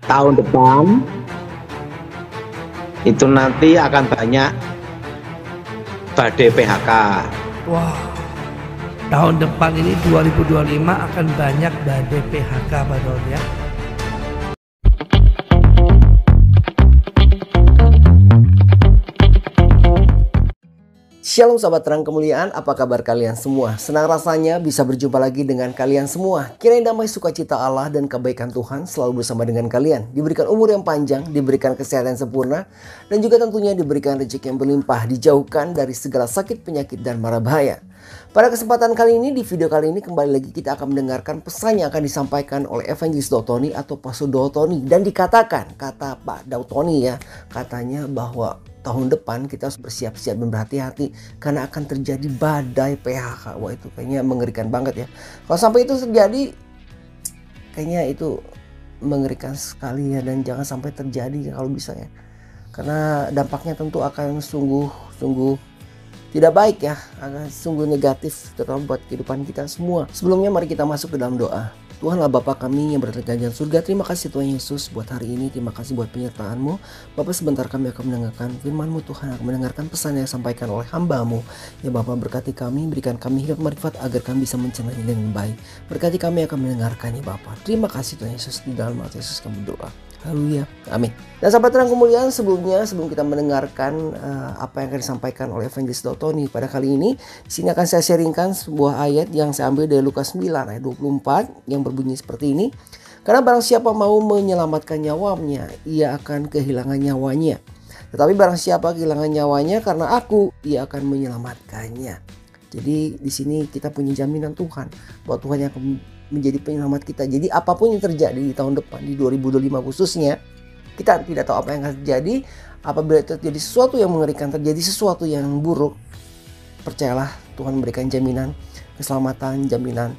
tahun depan itu nanti akan banyak badai PHK. Wah, tahun depan ini 2025 akan banyak badai PHK Pak Daud ya. Shalom sahabat terang kemuliaan, apa kabar kalian semua? Senang rasanya bisa berjumpa lagi dengan kalian semua. Kiranya damai sukacita Allah dan kebaikan Tuhan selalu bersama dengan kalian. Diberikan umur yang panjang, diberikan kesehatan sempurna, dan juga tentunya diberikan rezeki yang berlimpah, dijauhkan dari segala sakit, penyakit, dan mara bahaya. Pada kesempatan kali ini, di video kali ini kembali lagi kita akan mendengarkan pesan yang akan disampaikan oleh Evangelis Daud Tony atau Pastor Daud Tony. Dan dikatakan, kata Pak Daud Tony ya, katanya bahwa tahun depan kita harus bersiap-siap dan berhati-hati karena akan terjadi badai PHK. Wah, itu kayaknya mengerikan banget ya. Kalau sampai itu terjadi, kayaknya itu mengerikan sekali ya, dan jangan sampai terjadi kalau bisa ya. Karena dampaknya tentu akan sungguh tidak baik ya, akan sungguh negatif terutama buat kehidupan kita semua. Sebelumnya mari kita masuk ke dalam doa. Tuhanlah Bapa kami yang berada di kerajaan surga, terima kasih Tuhan Yesus buat hari ini, terima kasih buat penyertaan-Mu. Bapak, sebentar kami akan mendengarkan firman-Mu Tuhan, akan mendengarkan pesan yang disampaikan oleh hamba-Mu. Ya Bapak, berkati kami, berikan kami hidup marifat agar kami bisa mencernanya dengan baik. Berkati kami akan mendengarkannya Bapak. Terima kasih Tuhan Yesus, di dalam nama Yesus kami berdoa. Haleluya, amin. Dan sahabat terang kemuliaan, sebelum kita mendengarkan apa yang akan disampaikan oleh Evangelis Daud Tony pada kali ini, di sini akan saya sharingkan sebuah ayat yang saya ambil dari Lukas 9 ayat 24 yang berbunyi seperti ini. Karena barang siapa mau menyelamatkan nyawanya, ia akan kehilangan nyawanya. Tetapi barang siapa kehilangan nyawanya karena aku, ia akan menyelamatkannya. Jadi di sini kita punya jaminan Tuhan bahwa Tuhan yang akan menjadi penyelamat kita. Jadi apapun yang terjadi di tahun depan, di 2025 khususnya, kita tidak tahu apa yang akan terjadi. Apabila terjadi sesuatu yang mengerikan, terjadi sesuatu yang buruk, percayalah Tuhan memberikan jaminan keselamatan, jaminan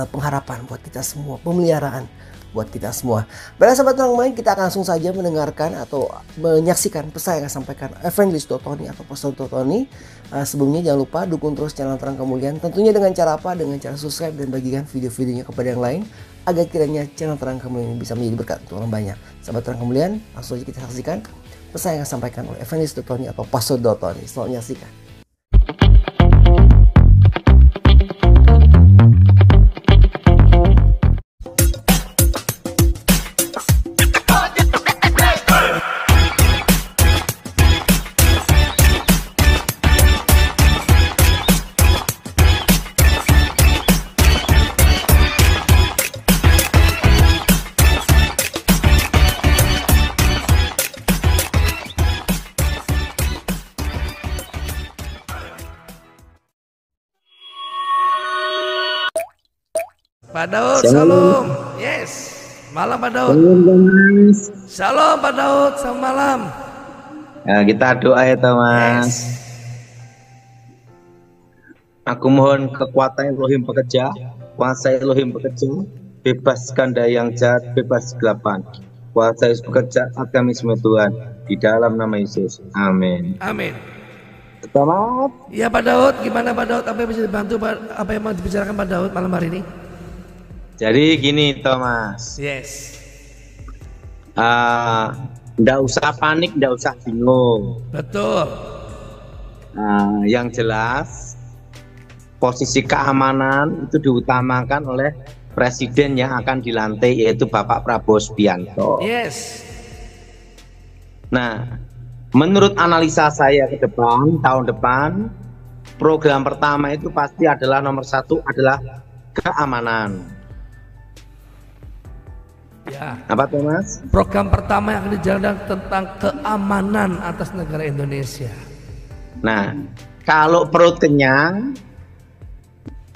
pengharapan buat kita semua, pemeliharaan buat kita semua. Baiklah sahabat terang main, kita akan langsung saja mendengarkan atau menyaksikan pesan yang disampaikan Evangelis Daud Tony atau Pastor Daud Tony. Sebelumnya jangan lupa dukung terus channel Terang Kemuliaan. Tentunya dengan cara apa? Dengan cara subscribe dan bagikan video-videonya kepada yang lain, agar kiranya channel Terang Kemuliaan bisa menjadi berkat untuk orang banyak. Sahabat Terang Kemuliaan, langsung saja kita saksikan pesan yang disampaikan oleh Evangelis Daud Tony atau Pastor Daud Tony. Selamat menyaksikan. Pak Daud, shalom. Yes, malam Pak Daud. Shalom Pak Daud, selamat malam. Ya, kita doa ya Thomas. Yes. Aku mohon kekuatan Elohim bekerja, kuasa Elohim bekerja, bebaskan dari yang jahat, bebas kegelapan. Kuasa Yesus bekerja atas kami semua Tuhan, di dalam nama Yesus. Amin. Amin. Selamat. Ya Pak Daud, gimana Pak Daud? Apa yang bisa dibantu? Apa yang mau dibicarakan Pak Daud malam hari ini? Jadi gini Thomas. Yes. Nggak usah panik, nggak usah bingung. Betul. Yang jelas posisi keamanan itu diutamakan oleh presiden yang akan dilantik, yaitu Bapak Prabowo Subianto. Yes. Nah, menurut analisa saya ke depan, tahun depan, program pertama itu pasti adalah nomor satu adalah keamanan. Ya. Apa Thomas? Program pertama yang akan dijalankan tentang keamanan atas negara Indonesia. Nah, kalau perut kenyang,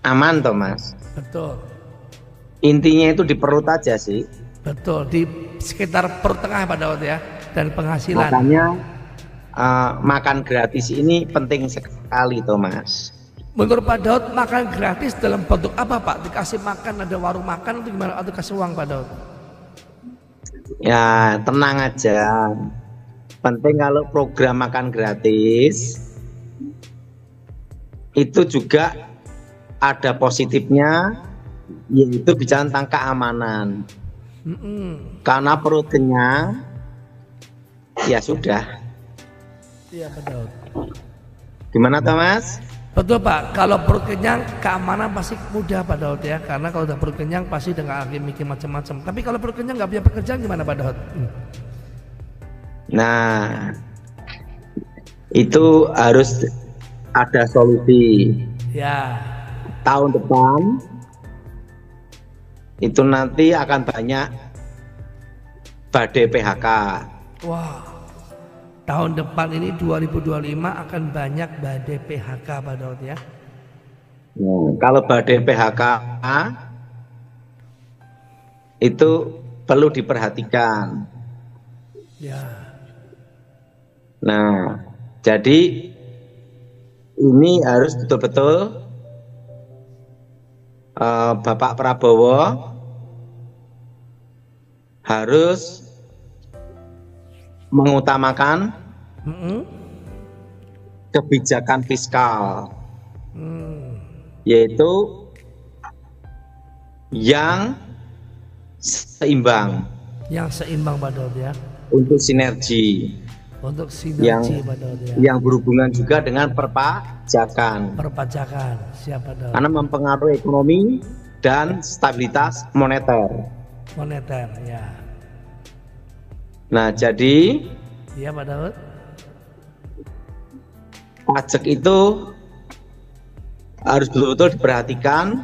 aman Thomas. Betul. Intinya itu di perut aja sih. Betul, di sekitar perut tengah Pak Daud ya, dan penghasilan. Makanya makan gratis ini penting sekali Thomas. Menurut Pak Daud, makan gratis dalam bentuk apa Pak? Dikasih makan, ada warung makan atau gimana? Atau kasih uang Pak Daud? Ya tenang aja. Penting kalau program makan gratis itu juga ada positifnya, yaitu bicara tentang keamanan. Karena perut kenyang, ya sudah. Iya Pak Daud. Gimana Thomas? Betul Pak, kalau perut kenyang keamanan pasti mudah Pak Daud ya. Karena kalau udah perut kenyang pasti udah nggak lagi mikir macam-macam. Tapi kalau perut kenyang nggak punya pekerjaan gimana Pak Daud? Nah, itu harus ada solusi. Ya. Tahun depan itu nanti akan banyak badai PHK. Wah, tahun depan ini 2025 akan banyak badai PHK Pak Daud ya. Nah, kalau badai PHK itu perlu diperhatikan. Ya. Nah, jadi ini harus betul-betul Bapak Prabowo harus mengutamakan kebijakan fiskal, yaitu yang seimbang. Yang seimbang Pak Daud ya. Untuk sinergi. Untuk sinergi Pak Daud ya. Yang berhubungan juga dengan perpajakan. Perpajakan, siapa Daud? Karena mempengaruhi ekonomi dan stabilitas moneter. Moneter ya. Nah, jadi Iya Pak Daud. pajak itu harus betul-betul diperhatikan,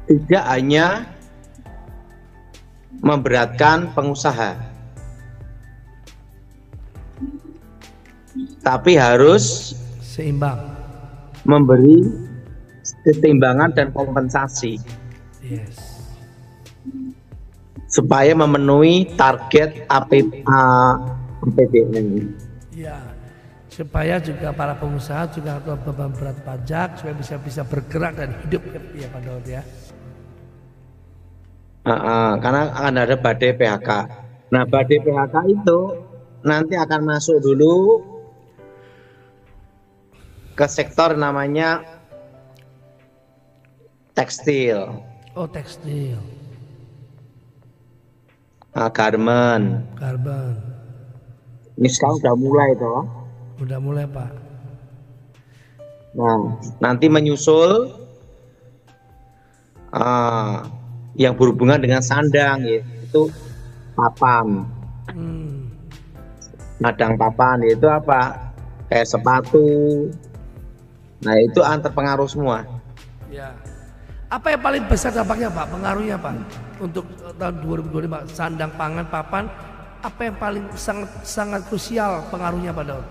tidak hanya memberatkan pengusaha, tapi harus Seimbang. memberi keseimbangan dan kompensasi. Yes. Supaya memenuhi target APBN. Ya. Supaya juga para pengusaha juga atau beban berat pajak supaya bisa bergerak dan hidup ya Pak Daud ya. Karena akan ada badai PHK. Nah, badai PHK itu nanti akan masuk dulu ke sektor namanya tekstil. Oh, tekstil. Garment. Garment. Ini sekarang udah mulai toh. Udah mulai Pak. Nah, nanti menyusul yang berhubungan dengan sandang, yaitu papan. Madang papan itu apa? Kayak sepatu. Nah, itu terpengaruh semua. Ya. Apa yang paling besar dampaknya Pak? Pengaruhnya Pak untuk tahun 2025 sandang pangan papan, apa yang paling sangat krusial pengaruhnya Pak Daud?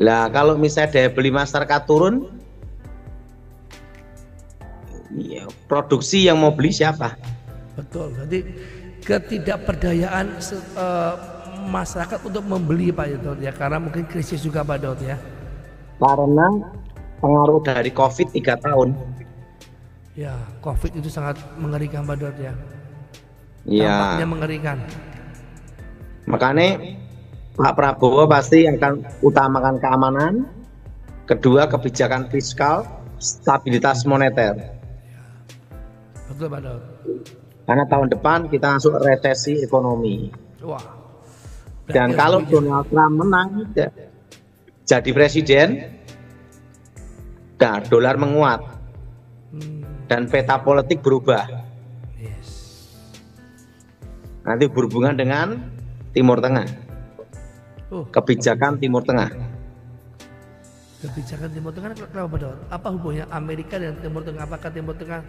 Lah, kalau misalnya daya beli masyarakat turun, ya, produksi yang mau beli siapa? Betul. Jadi ketidakberdayaan masyarakat untuk membeli Pak Daud ya, karena mungkin krisis juga Pak Daud ya. Karena pengaruh dari COVID 3 tahun. Ya, COVID itu sangat mengerikan Pak Daud ya. Iya. Dampaknya mengerikan. Makanya Pak Prabowo pasti akan utamakan keamanan, kedua kebijakan fiskal, stabilitas moneter. Betul Pak Daud. Karena tahun depan kita masuk resesi ekonomi. Wah. Dan kalau Donald Trump menang jadi presiden, nah, dolar menguat dan peta politik berubah. Yes. Nanti berhubungan dengan Timur Tengah. Kebijakan Timur Tengah. Kebijakan Timur Tengah kenapa Pak Daud? Apa hubungannya Amerika dan Timur Tengah? Apakah Timur Tengah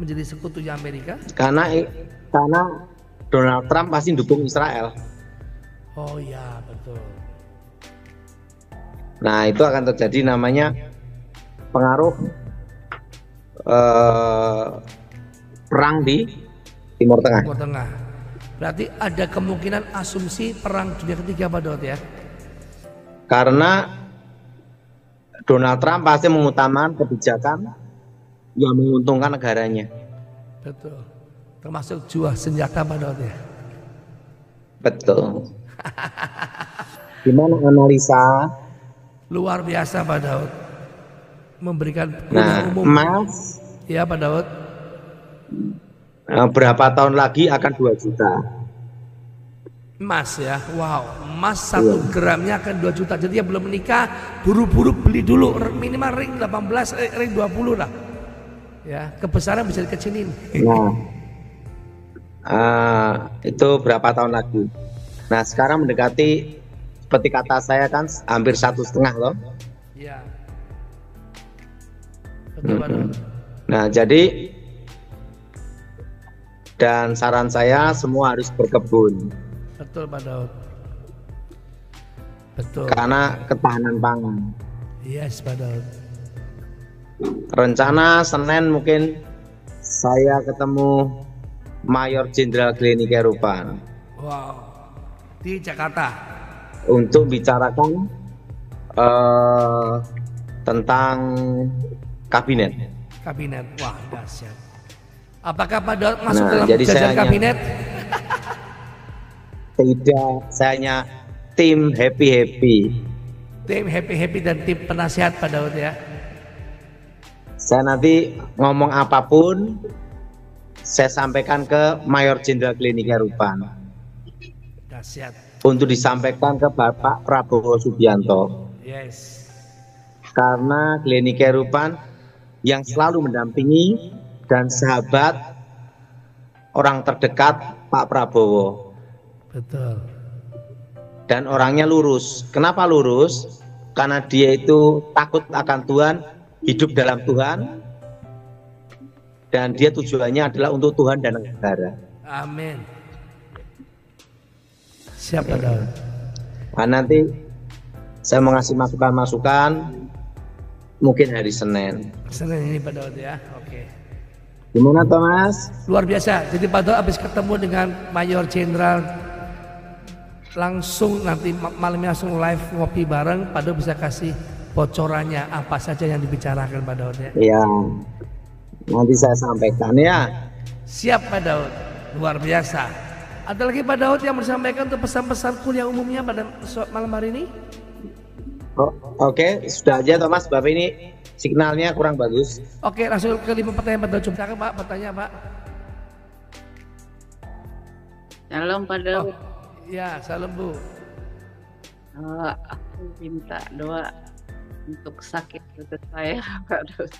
menjadi sekutunya Amerika? Karena Donald Trump pasti dukung Israel. Oh iya betul. Nah, itu akan terjadi namanya pengaruh perang di Timur Tengah. Timur Tengah. Berarti ada kemungkinan asumsi perang dunia ketiga Pak Daud ya? Karena Donald Trump pasti mengutamakan kebijakan yang menguntungkan negaranya. Betul. Termasuk jual senjata Pak Daud ya? Betul. Gimana analisa? Luar biasa Pak Daud. Memberikan Nah, umum. Ya Pak Daud. Berapa tahun lagi akan 2 juta. Emas ya, wow, emas 1 gramnya akan 2 juta. Jadi yang belum menikah, buru-buru beli dulu, minimal ring 18, ring 20 lah. Ya, kebesaran bisa dikecilin. Nah, itu berapa tahun lagi? Nah, sekarang mendekati, seperti kata saya kan, hampir 1,5 loh. Iya. Betul Pak Daud. Nah, jadi dan saran saya semua harus berkebun. Betul Pak Daud. Betul. Karena ketahanan pangan. Yes Pak Daud. Rencana Senin mungkin saya ketemu Mayor Jenderal Glenny Kerupan. Wow. Di Jakarta. Untuk bicarakan tentang kabinet. Kabinet. Wah, dahsyat. Apakah Pak Daud masuk dalam jadi jajaran kabinet? Tidak, saya hanya tim happy. Tim happy dan tim penasihat Pak Daud ya. Saya nanti ngomong apapun saya sampaikan ke Mayor Jenderal Glenny Kerupan. Dahsyat. Untuk disampaikan ke Bapak Prabowo Subianto. Yes. Karena Glenny Kerupan yang selalu mendampingi dan sahabat orang terdekat Pak Prabowo. Betul. Dan orangnya lurus. Kenapa lurus? Karena dia itu takut akan Tuhan, hidup dalam Tuhan, dan dia tujuannya adalah untuk Tuhan dan negara. Amin. Siapa Daud? Nah, nanti saya mau ngasih masukan-masukan mungkin hari Senin. Senin ini Pak Daud ya. Oke. Gimana Thomas? Luar biasa. Jadi Pak Daud habis ketemu dengan Mayor Jenderal, langsung nanti malamnya langsung live ngopi bareng. Pak Daud bisa kasih bocorannya apa saja yang dibicarakan Pak Daud ya. Iya. Nanti saya sampaikan ya. Siap Pak Daud. Luar biasa. Ada lagi Pak Daud yang disampaikan untuk pesan-pesan kuliah umumnya pada malam hari ini? Oke, sudah aja Thomas. Bapak ini signalnya kurang bagus. Oke, langsung ke 5 pertanyaan Pak Daud. Coba Pak, pertanyaan Pak. Shalom Pak Daud. Ya, salam Bu. Aku minta doa untuk sakit lutut saya Pak Daud.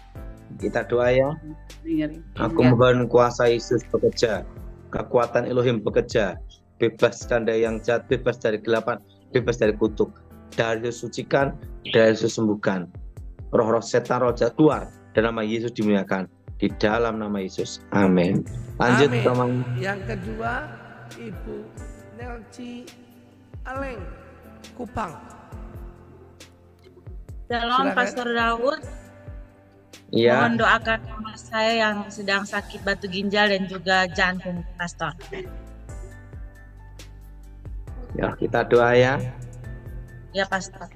Kita doa ya. Aku mohon kuasa Yesus bekerja, kekuatan Elohim bekerja, bebaskan dari yang jahat, bebas dari kegelapan, bebas dari kutuk, dari sucikan, dari sembuhkan. Roh-roh setan, roh jahat keluar, dan nama Yesus dimuliakan di dalam nama Yesus. Amin. Lanjut teman. Yang kedua, Ibu Nelci Aleng, Kupang. Shalom Pastor Daud. Iya. Mohon doakan mama saya yang sedang sakit batu ginjal dan juga jantung, Pastor. Ya, kita doa ya. Ya, Pastor.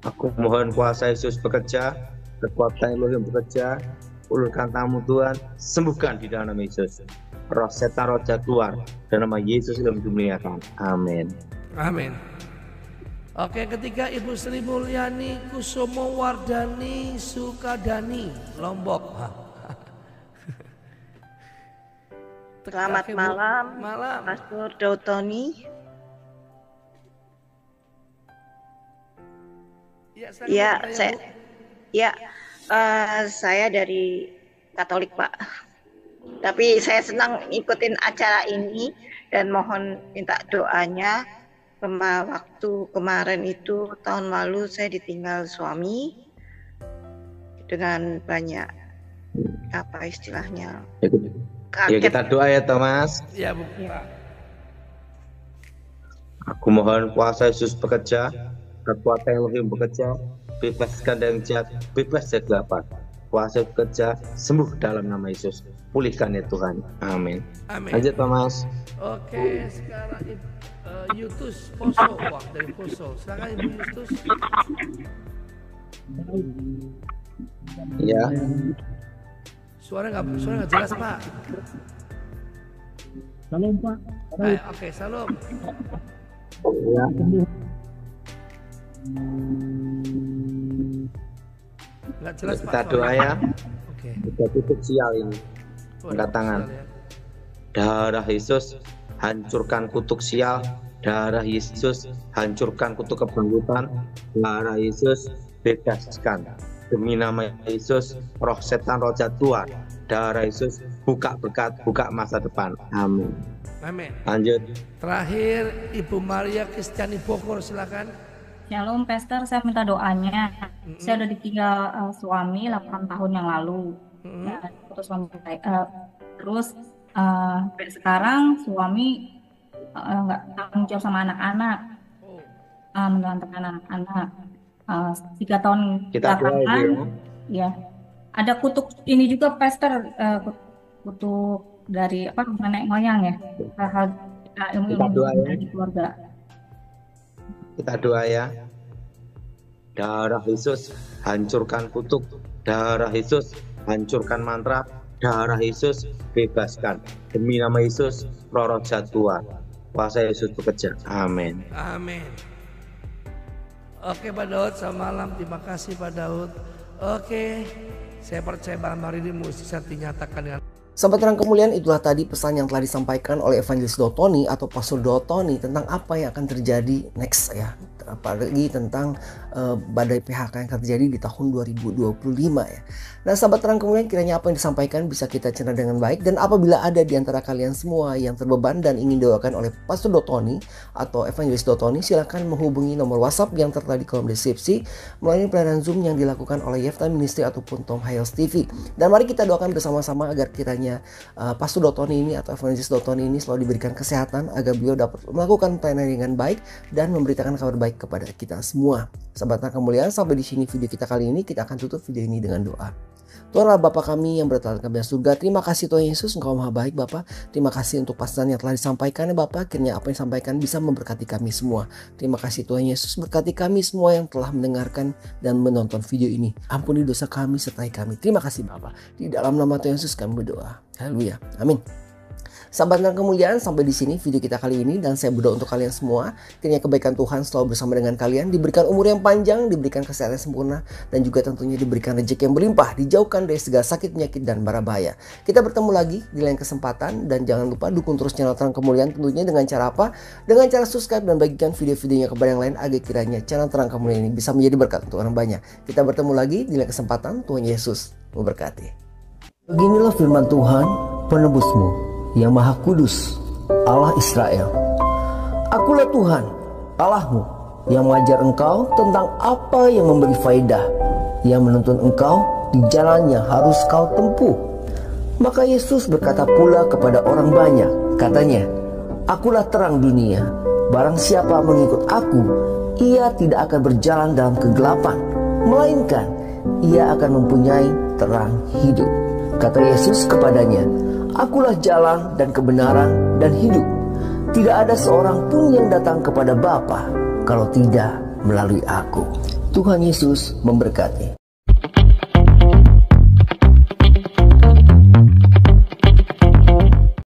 Aku mohon kuasa Yesus bekerja, kekuatan Elohim bekerja, ulurkan tanganmu Tuhan, sembuhkan di dalam nama Yesus. Roh setan, roh jahat keluar, dan nama Yesus Elohim dimuliakan. Amin. Amin. Oke, ketiga Ibu Sri Mulyani Kusumo Wardani Sukadani, Lombok. Selamat malam, Pastor Daud Tony. Saya dari Katolik Pak. Tapi saya senang ikutin acara ini dan mohon minta doanya. Waktu kemarin itu tahun lalu saya ditinggal suami dengan banyak apa istilahnya Ya kita doa ya Thomas. Ya Bu. Aku mohon kuasa Yesus bekerja, kekuatan Elohim bekerja, bebaskan dari yang jahat, bebas dari kegelapan. Kuasa bekerja, sembuh dalam nama Yesus. Pulihkan ya Tuhan. Amin. Amin. Lanjut Thomas. Oke, sekarang Yutus Poso, wah dari Poso. Silakan Ibu Yutus. Ya. Suara nggak jelas Pak. Salam Pak. Oke, salam. Ya. Nggak jelas Pak. Kita doa ya. Oke. Ada kutuk sial ini. Angkat tangan. Sial ya. Darah Yesus hancurkan kutuk sial. Darah Yesus hancurkan kutuk kebangkitan. Darah Yesus bebaskan. Demi nama Yesus, roh setan, roh jahat keluar. Darah Yesus buka berkat, buka masa depan. Amin. Amin. Lanjut. Terakhir Ibu Maria Kristiani Bogor, silakan. Shalom, Pastor. Saya minta doanya. Saya udah ditinggal suami 8 tahun yang lalu. Dan putus suami saya. Terus sampai sekarang suami nggak tanggung jawab sama anak-anak, menelantarkan anak-anak. 3 tahun Kita doa belakangan, Ibu, ya. Ada kutuk ini juga, Pastor. Kutuk dari nenek moyang ya. Hal-hal ilmu Kita doa ya. dari keluarga. Kita doa ya. Darah Yesus hancurkan kutuk. Darah Yesus hancurkan mantra. Darah Yesus bebaskan. Demi nama Yesus, roh jahat keluar. Kuasa Yesus bekerja. Amin. Amin. Oke Pak Daud, selamat malam. Terima kasih Pak Daud. Oke, saya percaya malam hari ini mukjizat dinyatakan dengan. Sahabat terang kemuliaan, itulah tadi pesan yang telah disampaikan oleh Evangelis Dotoni atau Pastor Dotoni tentang apa yang akan terjadi next ya. Apalagi tentang badai PHK yang akan terjadi di tahun 2025 ya. Nah sahabat terang kemuliaan, kiranya apa yang disampaikan bisa kita cerna dengan baik. Dan apabila ada di antara kalian semua yang terbeban dan ingin doakan oleh Pastor Dotoni atau Evangelis Dotoni, silakan menghubungi nomor WhatsApp yang tertera di kolom deskripsi melalui pelayanan Zoom yang dilakukan oleh Yefta Ministry ataupun Tom Hayes TV. Dan mari kita doakan bersama-sama agar kiranya Pastor Dotoni ini atau Evangelis Dotoni ini selalu diberikan kesehatan agar beliau dapat melakukan pelayanan dengan baik dan memberitakan kabar baik kepada kita semua. Sahabat kemuliaan, sampai di sini video kita kali ini. Kita akan tutup video ini dengan doa. Tuhanlah Bapa kami yang berada di surga, terima kasih Tuhan Yesus, Engkau maha baik Bapa. Terima kasih untuk pesan yang telah disampaikan ya Bapa. Akhirnya apa yang disampaikan bisa memberkati kami semua. Terima kasih Tuhan Yesus, berkati kami semua yang telah mendengarkan dan menonton video ini. Ampuni dosa kami, sertai kami. Terima kasih Bapa. Di dalam nama Tuhan Yesus kami berdoa. Haleluya. Amin. Sahabat dan kemuliaan, sampai di sini video kita kali ini dan saya berdoa untuk kalian semua. Kiranya kebaikan Tuhan selalu bersama dengan kalian, diberikan umur yang panjang, diberikan kesehatan sempurna, dan juga tentunya diberikan rezeki yang berlimpah, dijauhkan dari segala sakit, penyakit, dan bara bahaya. Kita bertemu lagi di lain kesempatan dan jangan lupa dukung terus channel Terang Kemuliaan tentunya dengan cara apa? Dengan cara subscribe dan bagikan video-videonya kepada yang lain agar kiranya channel Terang Kemuliaan ini bisa menjadi berkat untuk orang banyak. Kita bertemu lagi di lain kesempatan. Tuhan Yesus memberkati. Beginilah firman Tuhan, penebusmu yang Maha Kudus, Allah Israel. Akulah Tuhan, Allahmu, yang mengajar engkau tentang apa yang memberi faedah, yang menuntun engkau di jalan yang harus kau tempuh. Maka Yesus berkata pula kepada orang banyak, katanya, Akulah terang dunia, barang siapa mengikut aku, ia tidak akan berjalan dalam kegelapan, melainkan ia akan mempunyai terang hidup. Kata Yesus kepadanya, Akulah jalan dan kebenaran dan hidup. Tidak ada seorang pun yang datang kepada Bapa kalau tidak melalui aku. Tuhan Yesus memberkati.